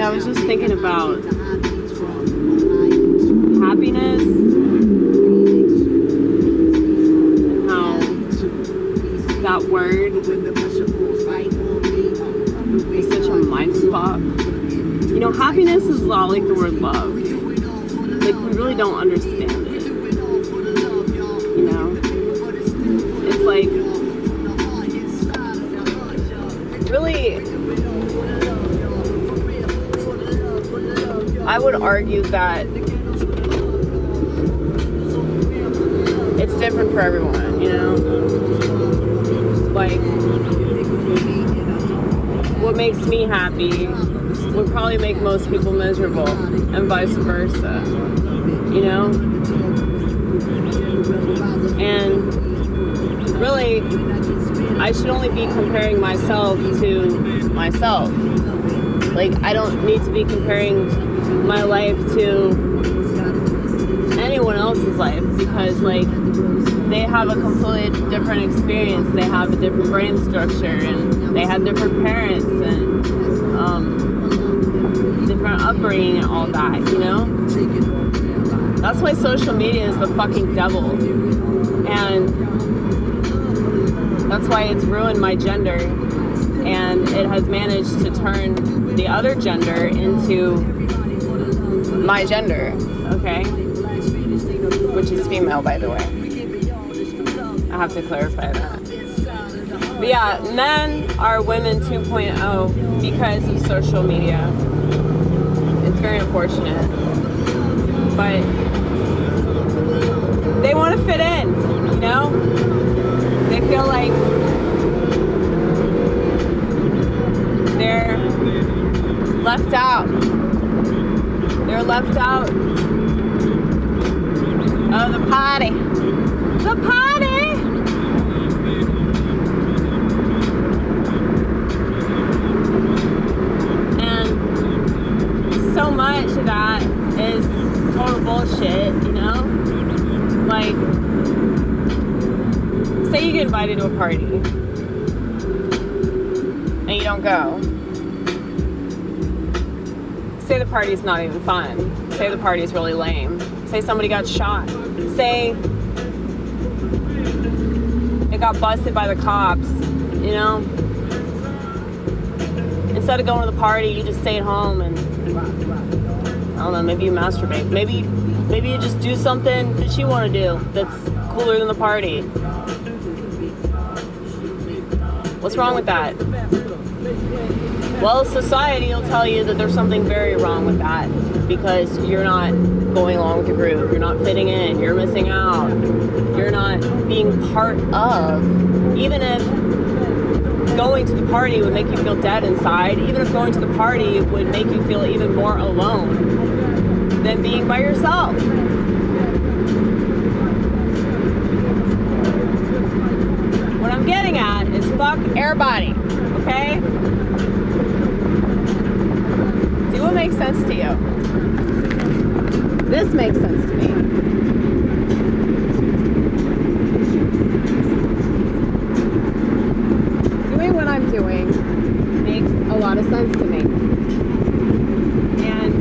I was just thinking about happiness and how that word is such a mind fuck. You know, happiness is a lot like the word love. Like, we really don't understand it. You know? It's like, really, I would argue that it's different for everyone, you know? Like, what makes me happy would probably make most people miserable, and vice versa, you know? And really, I should only be comparing myself to myself. Like, I don't need to be comparing my life to anyone else's life, because, like, they have a completely different experience, they have a different brain structure, and they have different parents, and different upbringing and all that, you know? That's why social media is the fucking devil. And that's why it's ruined my gender, and it has managed to turn the other gender into my gender, okay? Which is female, by the way. I have to clarify that. But yeah, men are women 2.0 because of social media. It's very unfortunate. But they want to fit in, you know? They feel like they're left out. They're left out of the party. The party! And so much of that is total bullshit, you know? Like, say you get invited to a party and you don't go. Say the party's not even fun. Say the party's really lame. Say somebody got shot. Say it got busted by the cops, you know? Instead of going to the party, you just stay at home and, I don't know, maybe you masturbate. Maybe you just do something that you want to do that's cooler than the party. What's wrong with that? Well, society will tell you that there's something very wrong with that, because you're not going along with the group, you're not fitting in, you're missing out, you're not being part of. Even if going to the party would make you feel dead inside, even if going to the party would make you feel even more alone than being by yourself. What I'm getting at is fuck errbody, okay? Do what makes sense to you. This makes sense to me. Doing what I'm doing makes a lot of sense to me. And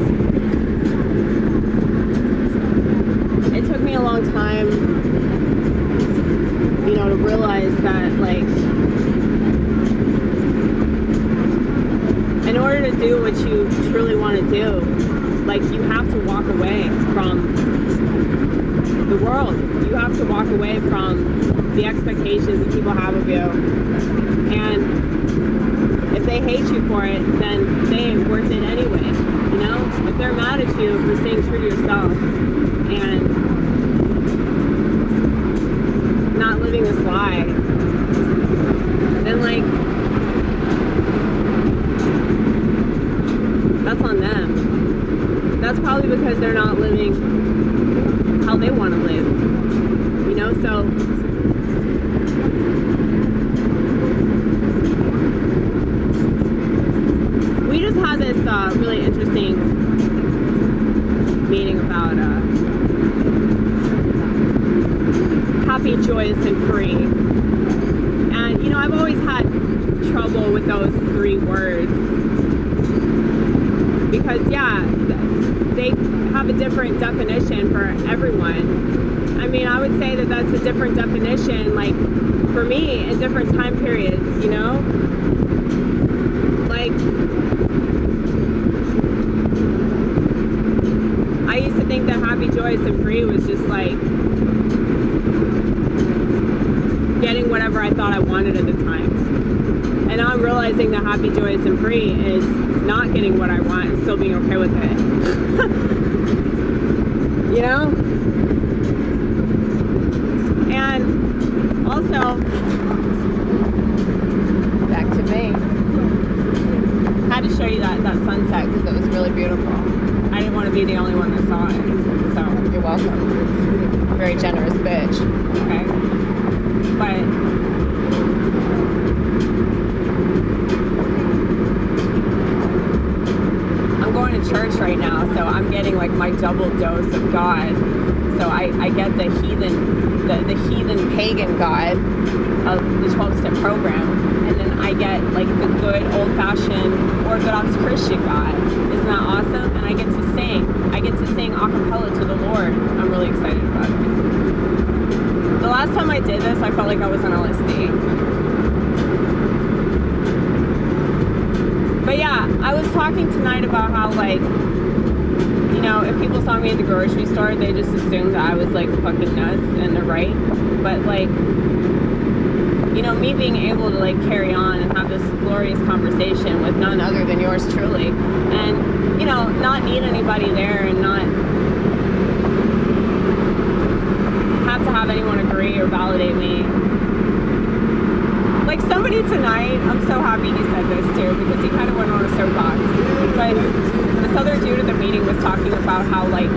it took me a long time, you know, to realize that, like, in order to do what you truly want to do, like, you have to walk away from the world. You have to walk away from the expectations that people have of you. And if they hate you for it, then they ain't worth it anyway. You know? If they're mad at you for staying true to yourself and not living this lie, then, like, that's on them. That's probably because they're not living how they want to live, you know? So we just had this really interesting meeting about happy, joyous, and free. And, you know, I've always had trouble with those three words, everyone. I mean, I would say that that's a different definition, like, for me, in different time periods, you know? Like, I used to think that happy, joyous, and free was just like getting whatever I thought I wanted at the time. And now I'm realizing that happy, joyous, and free is not getting what I want and still being okay with it. You know? And also, back to me. I had to show you that sunset because it was really beautiful. I didn't want to be the only one that saw it. So, you're welcome. Very generous bitch. Okay? But I'm going to church right now, so I'm getting like my double dose of God. So I get the heathen pagan God of the 12-step program, and then I get like the good old-fashioned Orthodox Christian God. Isn't that awesome? And I get to sing. I get to sing acapella to the Lord. I'm really excited about it. The last time I did this, I felt like I was on LSD. But yeah, I was talking tonight about how, like, you know, if people saw me at the grocery store, they just assumed that I was like fucking nuts, and they're right. But like, you know, me being able to like carry on and have this glorious conversation with none other than yours truly, and, you know, not need anybody there and not have to have anyone agree or validate me. Like, somebody tonight, I'm so happy he said this too, because he kind of went on a soapbox, but this other dude at the meeting was talking about how, like,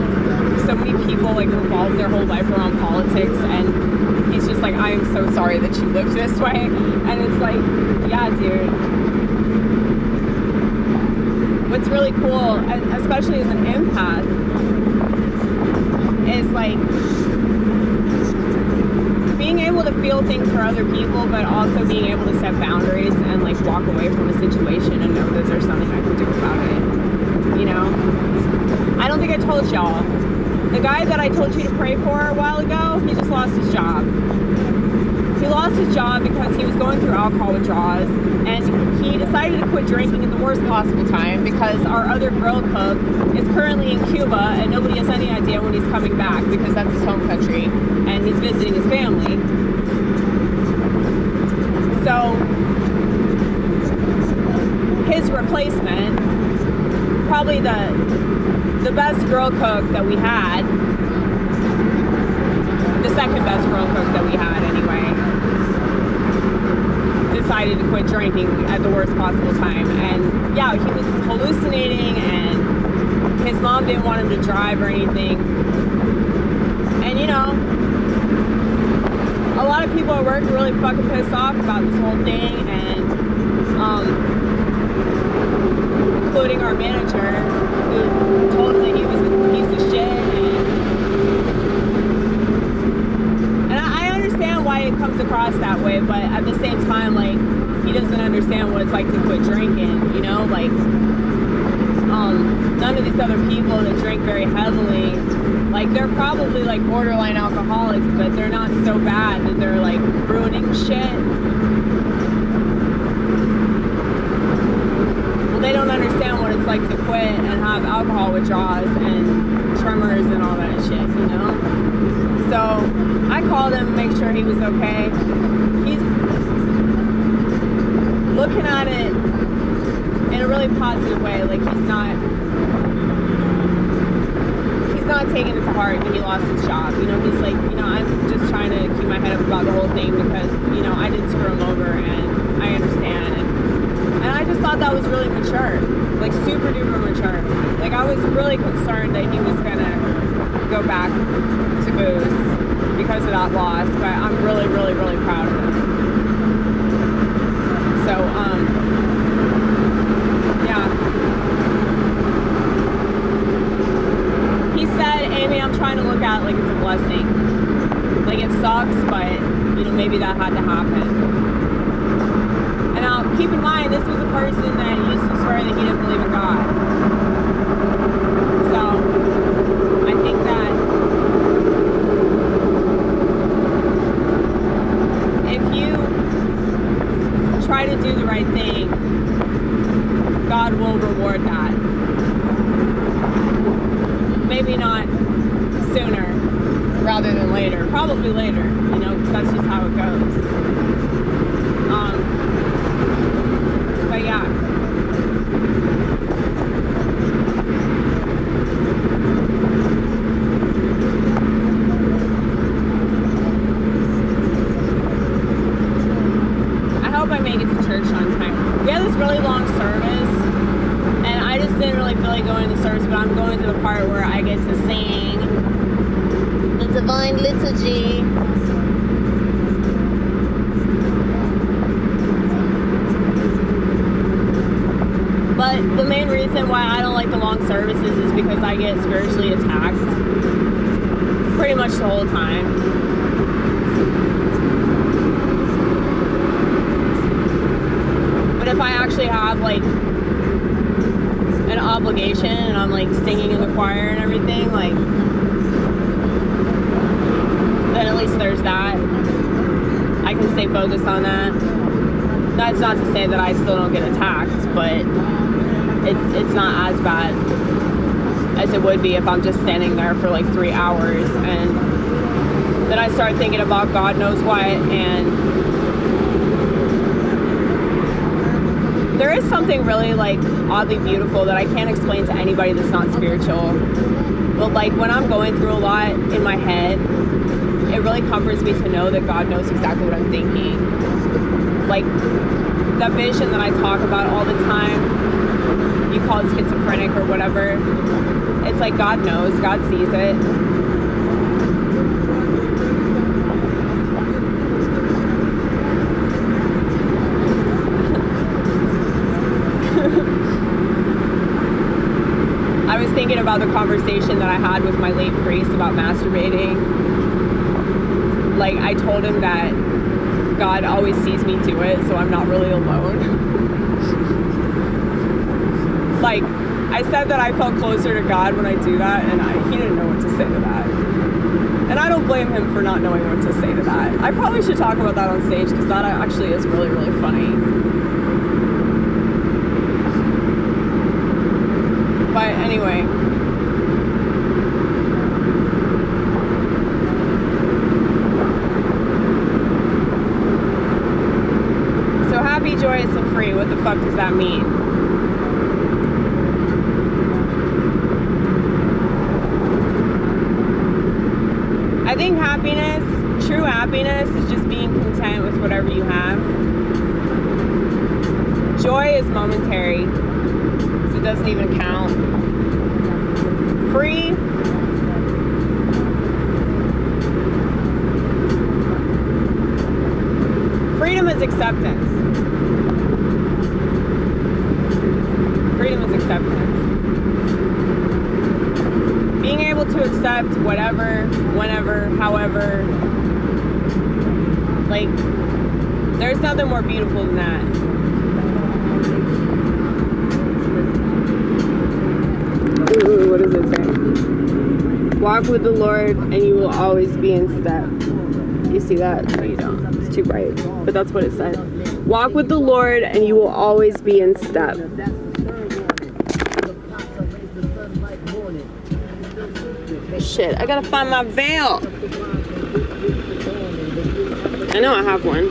so many people like revolve their whole life around politics, and he's just like, I am so sorry that you live this way. And it's like, yeah, dude. What's really cool, especially as an empath, is like being able to feel things for other people, but also being able to set boundaries and like walk away from a situation and know that there's something I can do about it. You know? I don't think I told y'all. The guy that I told you to pray for a while ago, he just lost his job. He lost his job because he was going through alcohol withdrawals, and he decided to quit drinking at the worst possible time because our other grill cook is currently in Cuba and nobody has any idea when he's coming back because that's his home country and he's visiting his family. So his replacement, probably the best grill cook that we had, the second best grill cook that we had anyway, decided to quit drinking at the worst possible time. And yeah, he was hallucinating and his mom didn't want him to drive or anything. And, you know, a lot of people at work were really fucking pissed off about this whole thing, and including our manager, who told him that he was a piece of shit. And I understand why it comes across that way, but at the same time, like, he doesn't understand what it's like to quit drinking, you know? Like, none of these other people that drink very heavily, like, they're probably like borderline alcoholics, but they're not so bad that they're like ruining shit. Well, they don't understand what it's like to quit and have alcohol withdrawals and tremors and all that shit, you know? So I called him to make sure he was okay. He's looking at it in a really positive way. Like, he's not taking it to heart that he lost his job. You know, he's like, you know, I'm just trying to keep my head up about the whole thing because, you know, I did screw him over and I understand. And I just thought that was really mature. Like, super duper mature. Like, I was really concerned that he was gonna go back to booze because of that loss, but I'm really, really, really proud of him. So, yeah. He said, Amy, I'm trying to look at it like it's a blessing. Like, it sucks, but, you know, maybe that had to happen. And now, keep in mind, this was a person that used to swear that he didn't believe in God. So, I think that God will reward that. Maybe not sooner rather than later. Probably later, you know, because that's just how it goes. But yeah. I hope I make it to church on time. We had this really long service, and I just didn't really feel like going to the service, but I'm going to the part where I get to sing the divine liturgy. But the main reason why I don't like the long services is because I get spiritually attacked pretty much the whole time. But if I actually have like an obligation and I'm like singing in the choir and everything, like, then at least there's that. I can stay focused on that. That's not to say that I still don't get attacked, but it's not as bad as it would be if I'm just standing there for like 3 hours and then I start thinking about God knows what, and there is something really like oddly beautiful that I can't explain to anybody that's not spiritual. But like when I'm going through a lot in my head, it really comforts me to know that God knows exactly what I'm thinking. Like that vision that I talk about all the time, you call it schizophrenic or whatever, it's like God knows, God sees it. I was thinking about the conversation that I had with my late priest about masturbating. Like, I told him that God always sees me do it, so I'm not really alone. Like, I said that I felt closer to God when I do that, and he didn't know what to say to that. And I don't blame him for not knowing what to say to that. I probably should talk about that on stage, because that actually is really, really funny. But anyway. So happy, joyous, and free. What the fuck does that mean? I think happiness, true happiness, is just being content with whatever you have. Joy is momentary, so it doesn't even count. Free, freedom is acceptance. Freedom is acceptance. Being able to accept whatever, whenever, however, like, there's nothing more beautiful than that. Ooh, what does it say? Walk with the Lord and you will always be in step. You see that? No, you don't. It's too bright. But that's what it said. Walk with the Lord and you will always be in step. Shit, I gotta find my veil. I know I have one.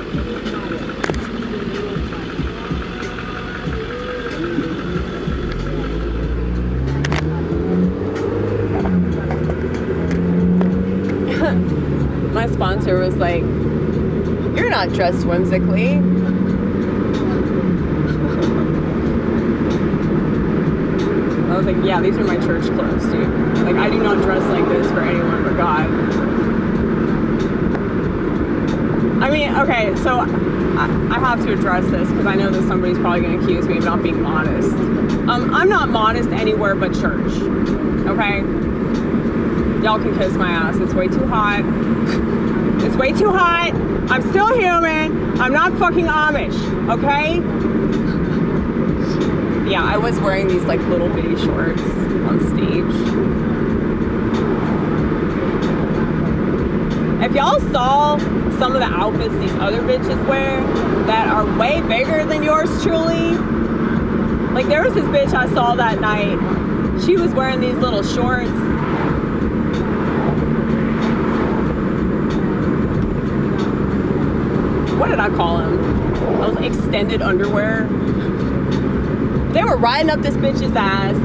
My sponsor was like, "You're not dressed whimsically." I was like, "Yeah, these are my church clothes, dude. Like, I do not dress like this for anyone but God." I mean, okay, so I have to address this because I know that somebody's probably going to accuse me of not being modest. I'm not modest anywhere but church, okay? Y'all can kiss my ass. It's way too hot. It's way too hot. I'm still human. I'm not fucking Amish, okay? Yeah, I was wearing these like little bitty shorts on stage. If y'all saw some of the outfits these other bitches wear that are way bigger than yours truly, Like, there was this bitch I saw that night. She was wearing these little shorts. What did I call them? Those extended underwear. They were riding up this bitch's ass.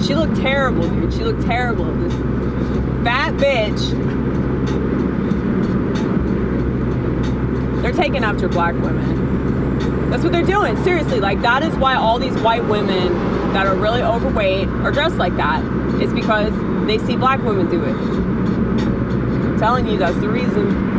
She looked terrible, dude. She looked terrible. This fat bitch. They're taking after black women. That's what they're doing. Seriously, like, that is why all these white women that are really overweight are dressed like that. It's because they see black women do it. I'm telling you, that's the reason.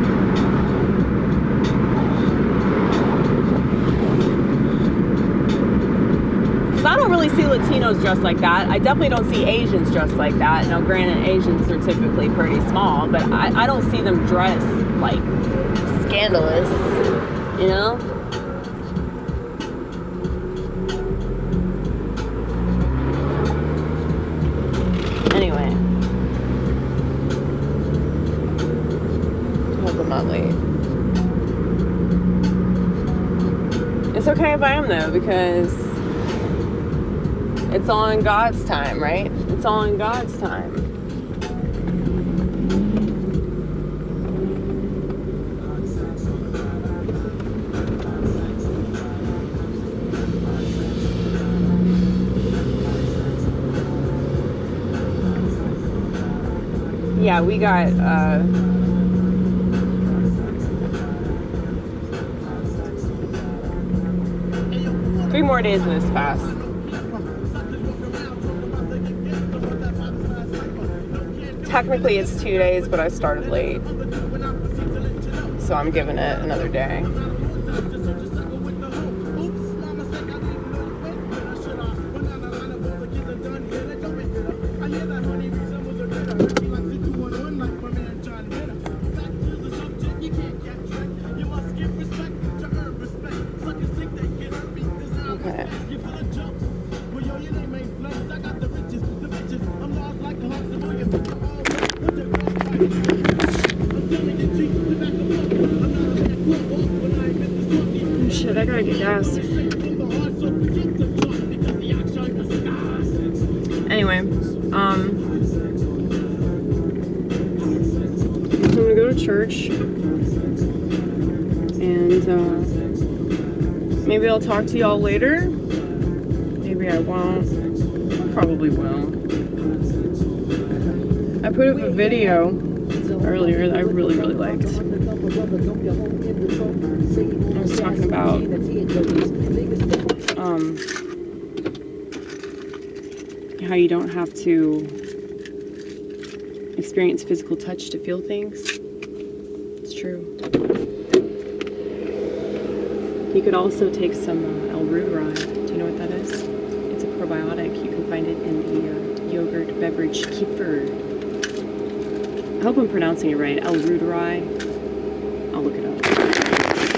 I don't really see Latinos dressed like that. I definitely don't see Asians dressed like that. Now, granted, Asians are typically pretty small, but I don't see them dressed, like, scandalous, you know? Anyway. I hope I'm not late. It's okay if I am, though, because it's all in God's time, right? It's all in God's time. Yeah, we got 3 more days in this fast. Technically it's 2 days, but I started late, so I'm giving it another day. Okay. Oh shit, I gotta get gas. Anyway, I'm gonna go to church, and maybe I'll talk to y'all later. Maybe I won't. I probably will. I put up a video earlier that I really, really liked. I was talking about how you don't have to experience physical touch to feel things. It's true. You could also take some errbody. Do you know what that is? It's a probiotic. You can find it in the yogurt beverage kefir. I hope I'm pronouncing it right. Errbody.